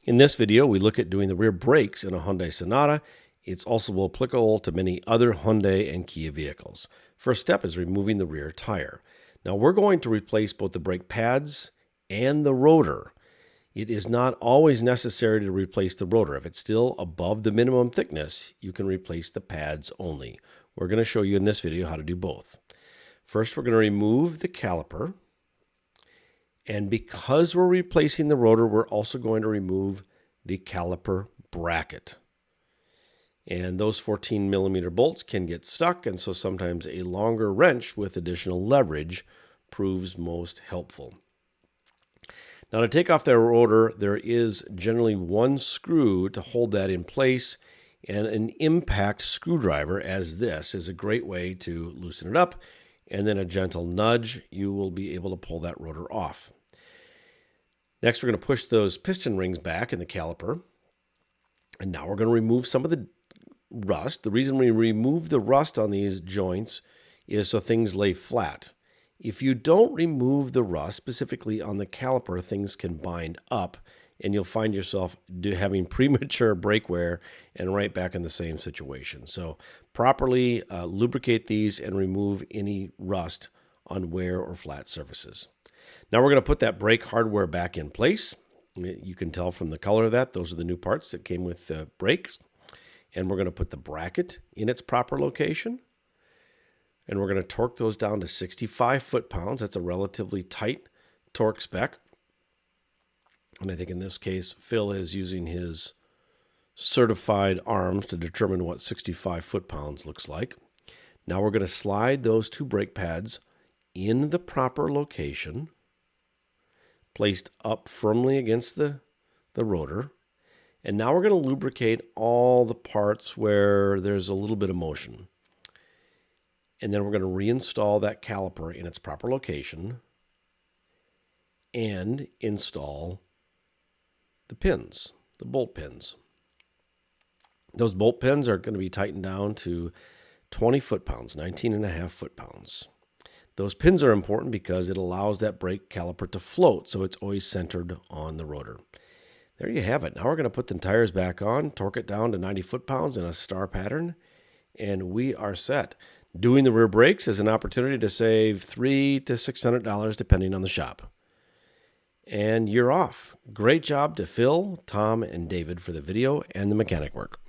In this video, we look at doing the rear brakes in a Hyundai Sonata. It's also applicable to many other Hyundai and Kia vehicles. First step is removing the rear tire. Now we're going to replace both the brake pads and the rotor. It is not always necessary to replace the rotor. If it's still above the minimum thickness, you can replace the pads only. We're going to show you in this video how to do both. First, we're going to remove the caliper. And because we're replacing the rotor, we're also going to remove the caliper bracket. And those 14 millimeter bolts can get stuck, and so sometimes a longer wrench with additional leverage proves most helpful. Now, to take off that rotor, there is generally one screw to hold that in place, and an impact screwdriver, as this, is a great way to loosen it up, and then a gentle nudge, you will be able to pull that rotor off. Next, we're going to push those piston rings back in the caliper, and now we're going to remove some of the rust. The reason we remove the rust on these joints is so things lay flat. If you don't remove the rust, specifically on the caliper, things can bind up, and you'll find yourself having premature brake wear and right back in the same situation. So properly lubricate these and remove any rust on wear or flat surfaces. Now we're going to put that brake hardware back in place. You can tell from the color of that, those are the new parts that came with the brakes. And we're going to put the bracket in its proper location. And we're going to torque those down to 65 foot-pounds. That's a relatively tight torque spec. And I think in this case, Phil is using his certified arms to determine what 65 foot-pounds looks like. Now we're going to slide those two brake pads in the proper location, placed up firmly against the rotor. And now we're going to lubricate all the parts where there's a little bit of motion. And then we're going to reinstall that caliper in its proper location and install the pins, the bolt pins. Those bolt pins are going to be tightened down to 20 foot-pounds, 19.5 foot-pounds. Those pins are important because it allows that brake caliper to float, so it's always centered on the rotor. There you have it. Now we're going to put the tires back on, torque it down to 90 foot-pounds in a star pattern, and we are set. Doing the rear brakes is an opportunity to save $300 to $600 depending on the shop. And you're off. Great job to Phil, Tom, and David for the video and the mechanic work.